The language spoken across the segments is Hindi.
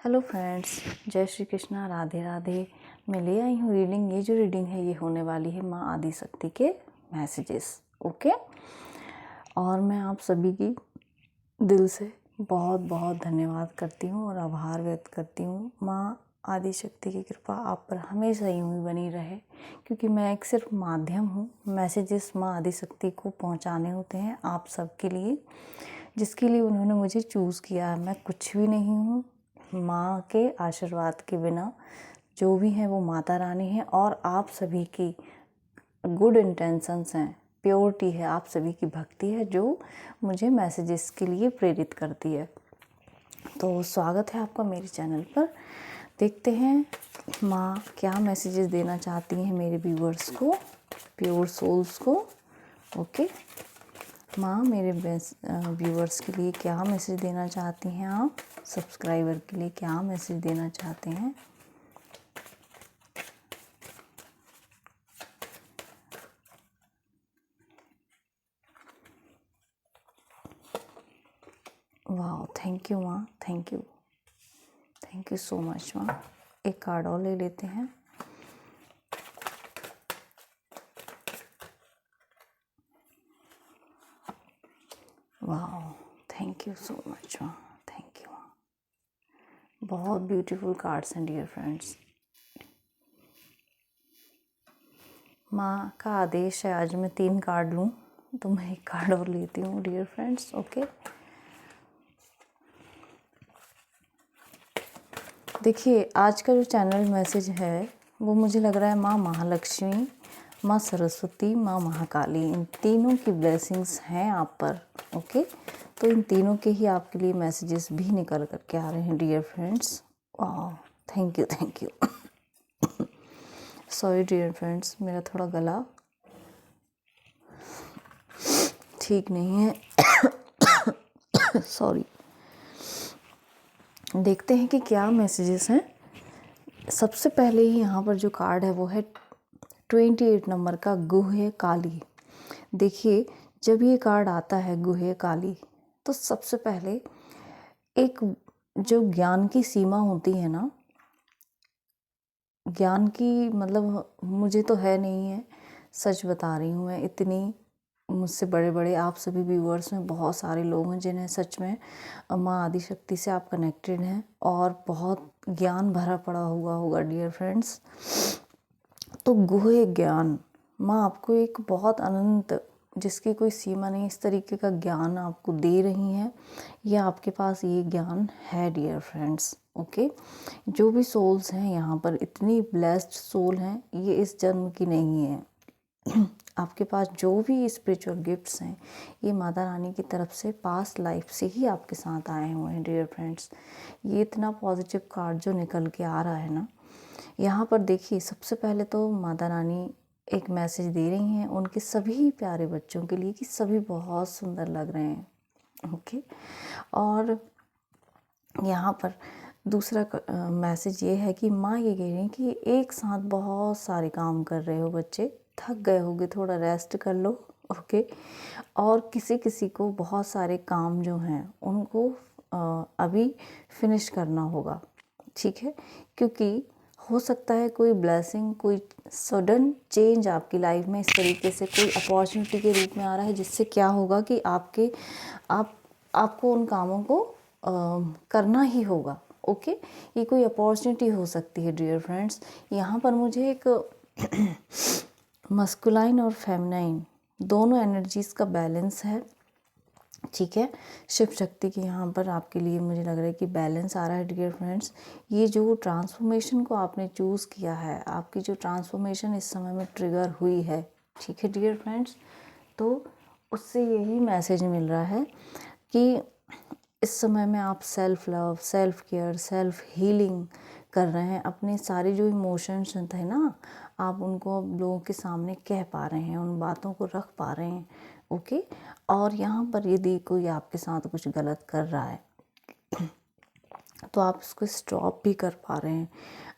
हेलो फ्रेंड्स, जय श्री कृष्णा, राधे राधे। मैं ले आई हूँ रीडिंग। ये जो रीडिंग है ये होने वाली है माँ आदिशक्ति के मैसेजेस। ओके। और मैं आप सभी की दिल से बहुत बहुत धन्यवाद करती हूँ और आभार व्यक्त करती हूँ। माँ आदिशक्ति की कृपा आप पर हमेशा यूँ ही बनी रहे, क्योंकि मैं एक सिर्फ माध्यम हूँ। मैसेजेस माँ आदिशक्ति को पहुँचाने होते हैं आप सबके लिए, जिसके लिए उन्होंने मुझे चूज़ किया है। मैं कुछ भी नहीं हूँ। माँ के आशीर्वाद के बिना जो भी है वो माता रानी है, और आप सभी की गुड इंटेंशंस हैं, प्योरिटी है, आप सभी की भक्ति है जो मुझे मैसेजेस के लिए प्रेरित करती है। तो स्वागत है आपका मेरे चैनल पर। देखते हैं माँ क्या मैसेजेस देना चाहती हैं मेरे व्यूवर्स को, प्योर सोल्स को। ओके माँ, मेरे व्यूवर्स के लिए क्या मैसेज देना चाहती हैं आप, सब्सक्राइबर के लिए क्या मैसेज देना चाहते हैं। वाह, थैंक यू माँ, थैंक यू सो मच माँ। एक कार्ड और ले लेते हैं। वाह, थैंक यू सो मच माँ, थैंक यू माँ। बहुत ब्यूटीफुल कार्ड्स हैं डियर फ्रेंड्स। माँ का आदेश है आज मैं 3 कार्ड लूँ, तो मैं एक कार्ड और लेती हूँ डियर फ्रेंड्स। ओके, देखिए आज का जो चैनल मैसेज है वो मुझे लग रहा है माँ महालक्ष्मी, माँ सरस्वती, माँ महाकाली, इन तीनों की ब्लेसिंग्स हैं आप पर। ओके, तो इन तीनों के ही आपके लिए मैसेजेस भी निकल कर के आ रहे हैं डियर फ्रेंड्स। वाह, thank you sorry dear friends, मेरा थोड़ा गला ठीक नहीं है सॉरी। देखते हैं कि क्या मैसेजेस हैं। सबसे पहले ही यहाँ पर जो कार्ड है वो है 28 नंबर का गुह्य काली। देखिए जब ये कार्ड आता है गुह्य काली, तो सबसे पहले एक जो ज्ञान की सीमा होती है ना, ज्ञान की मतलब मुझे तो है नहीं है, सच बता रही हूँ मैं। इतनी मुझसे बड़े बड़े आप सभी व्यूअर्स में बहुत सारे लोग हैं जिन्हें सच में माँ आदिशक्ति से आप कनेक्टेड हैं और बहुत ज्ञान भरा पड़ा हुआ होगा डियर फ्रेंड्स। तो गुह्य ज्ञान, माँ आपको एक बहुत अनंत, जिसकी कोई सीमा नहीं, इस तरीके का ज्ञान आपको दे रही हैं, या आपके पास ये ज्ञान है डियर फ्रेंड्स। ओके, जो भी सोल्स हैं यहाँ पर इतनी ब्लेस्ड सोल हैं, ये इस जन्म की नहीं है। आपके पास जो भी स्पिरिचुअल गिफ्ट्स हैं ये माता रानी की तरफ से पास्ट लाइफ से ही आपके साथ आए हुए हैं डियर फ्रेंड्स। ये इतना पॉजिटिव कार्ड जो निकल के आ रहा है ना, यहाँ पर देखिए सबसे पहले तो माता रानी एक मैसेज दे रही हैं उनके सभी प्यारे बच्चों के लिए कि सभी बहुत सुंदर लग रहे हैं। ओके, और यहाँ पर दूसरा मैसेज ये है कि माँ ये कह रही हैं कि एक साथ बहुत सारे काम कर रहे हो बच्चे, थक गए होगे, थोड़ा रेस्ट कर लो। ओके, और किसी किसी को बहुत सारे काम जो हैं उनको अभी फिनिश करना होगा। ठीक है, क्योंकि हो सकता है कोई ब्लेसिंग, कोई सडन चेंज आपकी लाइफ में इस तरीके से कोई अपॉर्चुनिटी के रूप में आ रहा है, जिससे क्या होगा कि आपको उन कामों को करना ही होगा। ओके, ये कोई अपॉर्चुनिटी हो सकती है डियर फ्रेंड्स। यहाँ पर मुझे एक मस्कुलाइन और फेमिनाइन दोनों एनर्जीज़ का बैलेंस है। ठीक है, शिव शक्ति की यहाँ पर आपके लिए मुझे लग रहा है कि बैलेंस आ रहा है डियर फ्रेंड्स। ये जो ट्रांसफॉर्मेशन को आपने चूज़ किया है, आपकी जो ट्रांसफॉर्मेशन इस समय में ट्रिगर हुई है, ठीक है डियर फ्रेंड्स, तो उससे यही मैसेज मिल रहा है कि इस समय में आप self love, self care, self healing कर रहे हैं। अपने सारे जो इमोशंस थे ना, आप उनको लोगों के सामने कह पा रहे हैं, उन बातों को रख पा रहे हैं। ओके, और यहाँ पर यदि कोई आपके साथ कुछ गलत कर रहा है तो आप उसको स्टॉप भी कर पा रहे हैं।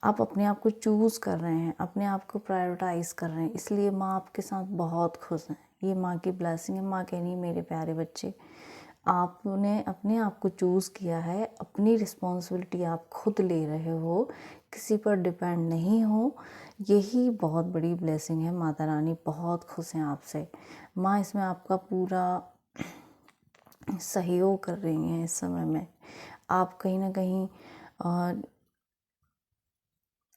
आप अपने आप को चूज़ कर रहे हैं, अपने आप को प्रायोरिटाइज़ कर रहे हैं, इसलिए माँ आपके साथ बहुत खुश हैं। ये माँ की ब्लेसिंग है। माँ कह रही मेरे प्यारे बच्चे आपने अपने आप को चूज़ किया है, अपनी रिस्पॉन्सिबिलिटी आप खुद ले रहे हो, किसी पर डिपेंड नहीं हो। यही बहुत बड़ी ब्लेसिंग है। माता रानी बहुत खुश हैं आपसे। माँ इसमें आपका पूरा सहयोग कर रही हैं इस समय में। आप कहीं ना कहीं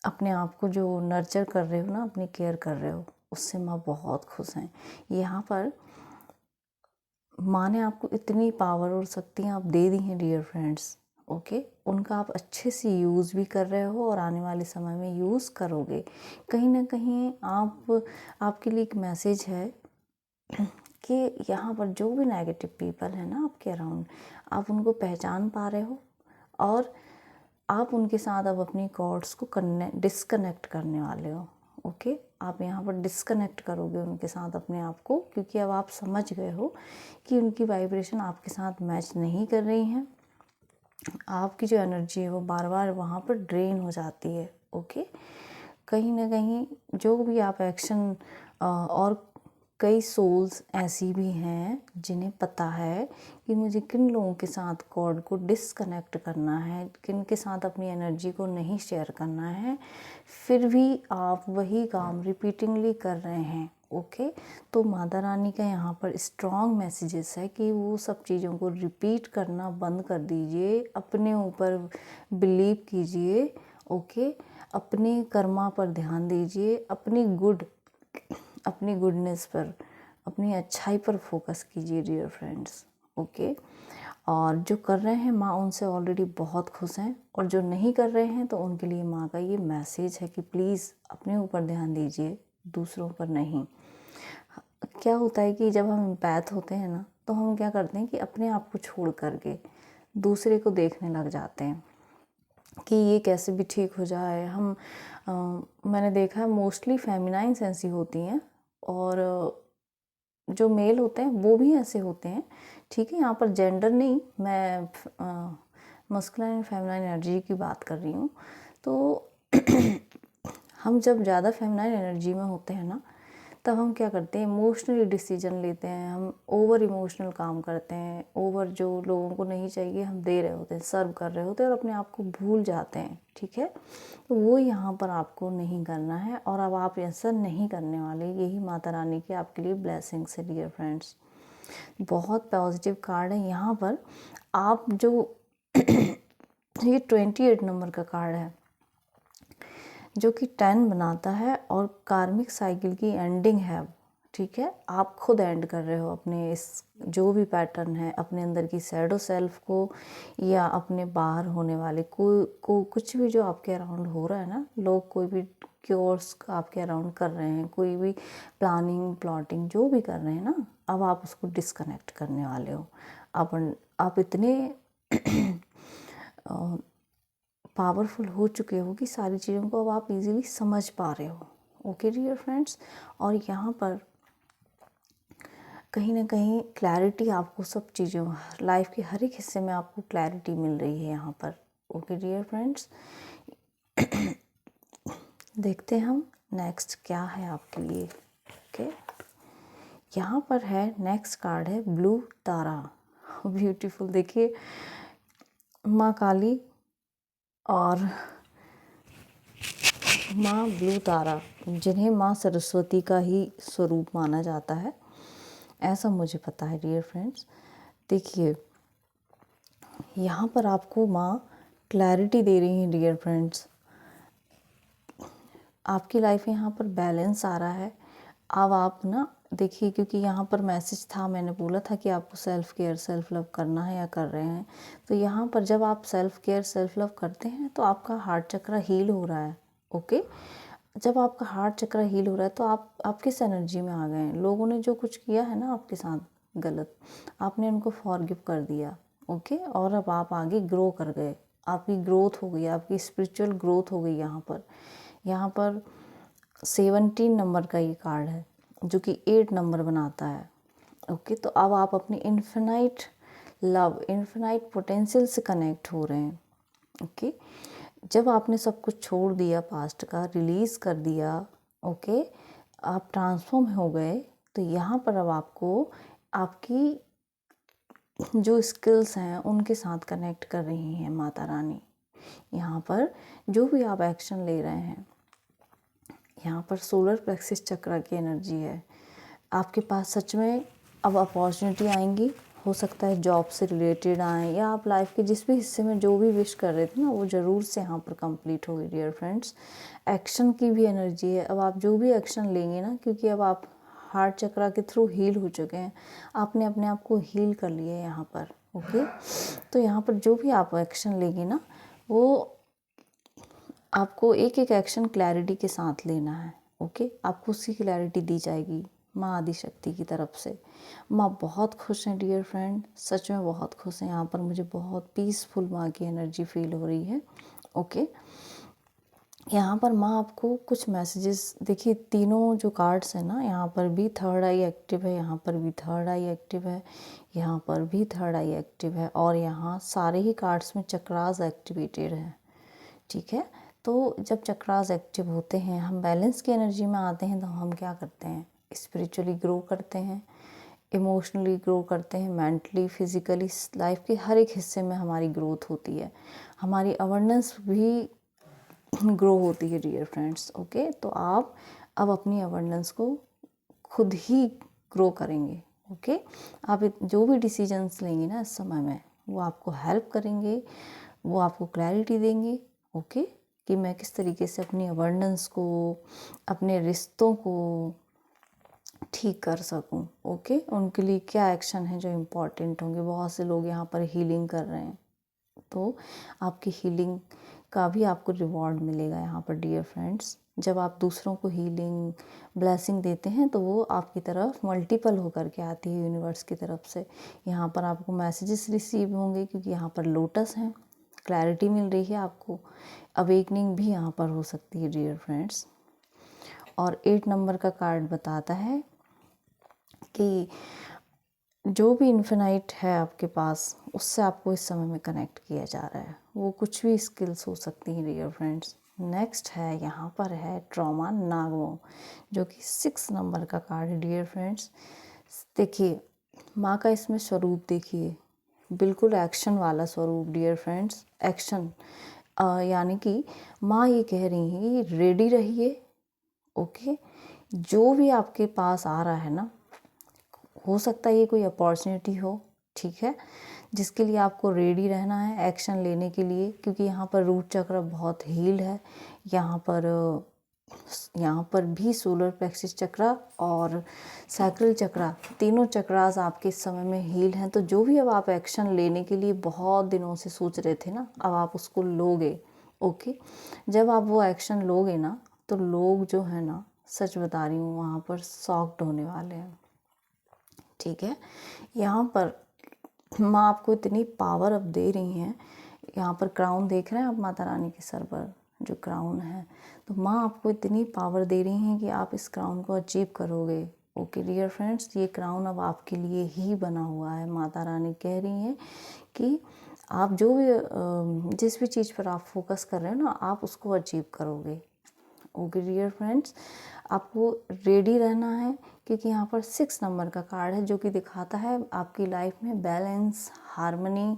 अपने आप को जो नर्चर कर रहे हो ना, अपनी केयर कर रहे हो, उससे माँ बहुत खुश हैं। यहाँ पर माँ ने आपको इतनी पावर और शक्तियाँ आप दे दी हैं डियर फ्रेंड्स, ओके। उनका आप अच्छे से यूज़ भी कर रहे हो और आने वाले समय में यूज़ करोगे। कहीं ना कहीं आपके लिए एक मैसेज है कि यहाँ पर जो भी नेगेटिव पीपल है ना आपके अराउंड, आप उनको पहचान पा रहे हो और आप उनके साथ अब अपनी कॉर्ड्स को डिस्कनेक्ट करने वाले हो, ओके। आप यहाँ पर डिस्कनेक्ट करोगे उनके साथ अपने आप को, क्योंकि अब आप समझ गए हो कि उनकी वाइब्रेशन आपके साथ मैच नहीं कर रही हैं। आपकी जो एनर्जी है वो बार बार वहाँ पर ड्रेन हो जाती है, ओके। कहीं ना कहीं जो भी आप एक्शन और कई सोल्स ऐसी भी हैं जिन्हें पता है कि मुझे किन लोगों के साथ कॉर्ड को डिस्कनेक्ट करना है, किन के साथ अपनी एनर्जी को नहीं शेयर करना है, फिर भी आप वही काम रिपीटिंगली कर रहे हैं, ओके। तो माता रानी का यहाँ पर स्ट्रॉन्ग मैसेजेस है कि वो सब चीज़ों को रिपीट करना बंद कर दीजिए, अपने ऊपर बिलीव कीजिए, ओके। अपने कर्मा पर ध्यान दीजिए, अपनी गुडनेस पर, अपनी अच्छाई पर फोकस कीजिए डियर फ्रेंड्स, ओके। और जो कर रहे हैं माँ उनसे ऑलरेडी बहुत खुश हैं, और जो नहीं कर रहे हैं तो उनके लिए माँ का ये मैसेज है कि प्लीज़ अपने ऊपर ध्यान दीजिए, दूसरों पर नहीं। क्या होता है कि जब हम एम्पैथ होते हैं ना, तो हम क्या करते हैं कि अपने आप को छोड़ करके दूसरे को देखने लग जाते हैं कि ये कैसे भी ठीक हो जाए। मैंने देखा है मोस्टली फेमिनाइन सेंसी होती हैं, और जो मेल होते हैं वो भी ऐसे होते हैं, ठीक है। यहाँ पर जेंडर नहीं, मैं मस्कुलाइन फेमिनाइन एनर्जी की बात कर रही हूँ। तो हम जब ज़्यादा फेमिनाइन एनर्जी में होते हैं ना, तब हम क्या करते हैं, इमोशनली डिसीजन लेते हैं, हम ओवर इमोशनल काम करते हैं, ओवर जो लोगों को नहीं चाहिए हम दे रहे होते हैं, सर्व कर रहे होते हैं, और अपने आप को भूल जाते हैं, ठीक है। तो वो यहाँ पर आपको नहीं करना है, और अब आप ऐसा नहीं करने वाले। यही माता रानी की आपके लिए ब्लेसिंग्स है डियर फ्रेंड्स। बहुत पॉजिटिव कार्ड है यहाँ पर। आप जो ये 28 नंबर का कार्ड है, जो कि 10 बनाता है, और कार्मिक साइकिल की एंडिंग है, ठीक है। आप खुद एंड कर रहे हो अपने इस जो भी पैटर्न है, अपने अंदर की शैडो सेल्फ को, या अपने बाहर होने वाले कुछ भी जो आपके अराउंड हो रहा है ना, लोग कोई भी क्योर्स आपके अराउंड कर रहे हैं, कोई भी प्लानिंग प्लॉटिंग जो भी कर रहे हैं ना, अब आप उसको डिस्कनेक्ट करने वाले हो। आप इतने पावरफुल हो चुके हो कि सारी चीज़ों को अब आप इजीली समझ पा रहे हो, ओके डियर फ्रेंड्स। और यहाँ पर कहीं ना कहीं क्लैरिटी, आपको सब चीज़ों, लाइफ के हर एक हिस्से में आपको क्लैरिटी मिल रही है यहाँ पर, ओके डियर फ्रेंड्स। देखते हैं हम नेक्स्ट क्या है आपके लिए, ओके। यहाँ पर है नेक्स्ट कार्ड है ब्लू तारा, ब्यूटीफुल। देखिए माँ काली और माँ ब्लू तारा, जिन्हें माँ सरस्वती का ही स्वरूप माना जाता है, ऐसा मुझे पता है डियर फ्रेंड्स। देखिए यहाँ पर आपको माँ क्लैरिटी दे रही है डियर फ्रेंड्स। आपकी लाइफ में यहाँ पर बैलेंस आ रहा है। अब आप ना देखिए, क्योंकि यहाँ पर मैसेज था, मैंने बोला था कि आपको सेल्फ केयर सेल्फ लव करना है या कर रहे हैं। तो यहाँ पर जब आप सेल्फ केयर सेल्फ लव करते हैं तो आपका हार्ट चक्र हील हो रहा है, ओके। जब आपका हार्ट चक्र हील हो रहा है तो आप किस एनर्जी में आ गए हैं। लोगों ने जो कुछ किया है ना आपके साथ गलत, आपने उनको फॉरगिव कर दिया, ओके। और अब आप आगे ग्रो कर गए, आपकी ग्रोथ हो गई, आपकी स्पिरिचुअल ग्रोथ हो गई। यहाँ पर 17 नंबर का ये कार्ड है, जो कि 8 नंबर बनाता है, ओके। तो अब आप अपनी इन्फिनाइट लव, इन्फिनाइट पोटेंशियल से कनेक्ट हो रहे हैं, ओके। जब आपने सब कुछ छोड़ दिया, पास्ट का रिलीज़ कर दिया, ओके, आप ट्रांसफॉर्म हो गए। तो यहाँ पर अब आपको आपकी जो स्किल्स हैं उनके साथ कनेक्ट कर रही हैं माता रानी। यहाँ पर जो भी आप एक्शन ले रहे हैं, यहाँ पर सोलर प्लेक्सिस चक्र की एनर्जी है। आपके पास सच में अब अपॉर्चुनिटी आएंगी, हो सकता है जॉब से रिलेटेड आए, या आप लाइफ के जिस भी हिस्से में जो भी विश कर रहे थे ना, वो ज़रूर से यहाँ पर कंप्लीट होगी डियर फ्रेंड्स। एक्शन की भी एनर्जी है। अब आप जो भी एक्शन लेंगे ना, क्योंकि अब आप हार्ट चक्र के थ्रू हील हो चुके हैं, आपने अपने आप को हील कर लिया है यहाँ पर। ओके, तो यहाँ पर जो भी आप एक्शन लेंगे ना, वो आपको एक एक एक्शन क्लैरिटी के साथ लेना है। ओके, आपको उसकी क्लैरिटी दी जाएगी माँ आदिशक्ति की तरफ से। माँ बहुत खुश हैं डियर फ्रेंड, सच में बहुत खुश हैं। यहाँ पर मुझे बहुत पीसफुल माँ की एनर्जी फील हो रही है। ओके, यहाँ पर माँ आपको कुछ मैसेजेस, देखिए तीनों जो कार्ड्स हैं ना, यहाँ पर भी थर्ड आई एक्टिव है, यहाँ पर भी थर्ड आई एक्टिव है, यहाँ पर भी थर्ड आई एक्टिव है, और यहाँ सारे ही कार्ड्स में चक्रास एक्टिवेटेड है। ठीक है, तो जब चक्रास एक्टिव होते हैं, हम बैलेंस की एनर्जी में आते हैं, तो हम क्या करते हैं, स्पिरिचुअली ग्रो करते हैं, इमोशनली ग्रो करते हैं, मेंटली, फिजिकली, लाइफ के हर एक हिस्से में हमारी ग्रोथ होती है, हमारी अवेयरनेस भी ग्रो होती है डियर फ्रेंड्स। ओके, तो आप अब अपनी अवेयरनेस को खुद ही ग्रो करेंगे। ओके, आप जो भी डिसीजंस लेंगे ना इस समय में, वो आपको हेल्प करेंगे, वो आपको क्लैरिटी देंगे। ओके, कि मैं किस तरीके से अपनी अवेयरनेस को, अपने रिश्तों को ठीक कर सकूं। ओके, उनके लिए क्या एक्शन है जो इम्पोर्टेंट होंगे। बहुत से लोग यहाँ पर हीलिंग कर रहे हैं, तो आपकी हीलिंग का भी आपको रिवॉर्ड मिलेगा यहाँ पर डियर फ्रेंड्स। जब आप दूसरों को हीलिंग, ब्लेसिंग देते हैं, तो वो आपकी तरफ मल्टीपल होकर के आती है यूनिवर्स की तरफ से। यहाँ पर आपको मैसेजेस रिसीव होंगे, क्योंकि यहाँ पर लोटस हैं, क्लैरिटी मिल रही है आपको। अवेकनिंग भी यहाँ पर हो सकती है डियर फ्रेंड्स। और 8 नंबर का कार्ड बताता है कि जो भी इन्फिनाइट है आपके पास, उससे आपको इस समय में कनेक्ट किया जा रहा है। वो कुछ भी स्किल्स हो सकती हैं डियर फ्रेंड्स। नेक्स्ट है, यहाँ पर है ट्रॉमा नागमो, जो कि 6 नंबर का कार्ड है डियर फ्रेंड्स। देखिए माँ का इसमें स्वरूप देखिए, बिल्कुल एक्शन वाला स्वरूप डियर फ्रेंड्स। एक्शन यानी कि माँ ये कह रही हैं कि रेडी रहिए। ओके, जो भी आपके पास आ रहा है ना, हो सकता है ये कोई अपॉर्चुनिटी हो, ठीक है, जिसके लिए आपको रेडी रहना है एक्शन लेने के लिए, क्योंकि यहाँ पर रूट चक्र बहुत हील्ड है। यहाँ पर भी सोलर प्लेक्सिस चक्र और सैक्रल चक्र, तीनों चक्रास आपके इस समय में हील हैं। तो जो भी अब आप एक्शन लेने के लिए बहुत दिनों से सोच रहे थे ना, अब आप उसको लोगे। ओके, जब आप वो एक्शन लोगे ना, तो लोग जो है ना, सच बता रही हूँ, वहाँ पर शॉक्ड होने वाले हैं। ठीक है, यहाँ पर माँ आपको इतनी पावर अब दे रही हैं। यहाँ पर क्राउन देख रहे हैं आप, माता रानी के सर पर जो क्राउन है, तो माँ आपको इतनी पावर दे रही हैं कि आप इस क्राउन को अचीव करोगे। ओके डियर फ्रेंड्स, ये क्राउन अब आपके लिए ही बना हुआ है। माता रानी कह रही हैं कि आप जो भी जिस भी चीज़ पर आप फोकस कर रहे हो ना, आप उसको अचीव करोगे। ओके डियर फ्रेंड्स, आपको रेडी रहना है, क्योंकि यहाँ पर 6 नंबर का कार्ड है, जो कि दिखाता है आपकी लाइफ में बैलेंस, हार्मनी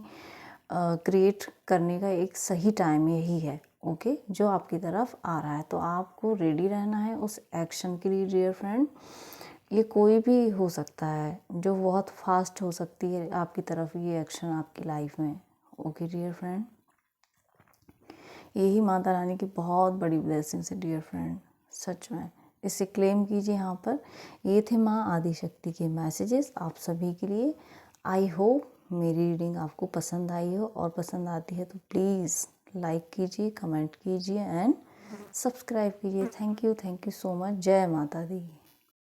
क्रिएट करने का एक सही टाइम यही है। ओके, जो आपकी तरफ आ रहा है, तो आपको रेडी रहना है उस एक्शन के लिए डियर फ्रेंड। ये कोई भी हो सकता है, जो बहुत फास्ट हो सकती है आपकी तरफ ये एक्शन आपकी लाइफ में। ओके डियर फ्रेंड, यही माता रानी की बहुत बड़ी ब्लेसिंग्स है डियर फ्रेंड, सच में। इसे क्लेम कीजिए। यहाँ पर ये थे माँ आदिशक्ति के मैसेजेस आप सभी के लिए। आई होप मेरी रीडिंग आपको पसंद आई हो, और पसंद आती है तो प्लीज़ लाइक कीजिए, कमेंट कीजिए एंड सब्सक्राइब कीजिए। Thank you so much. जय माता दी।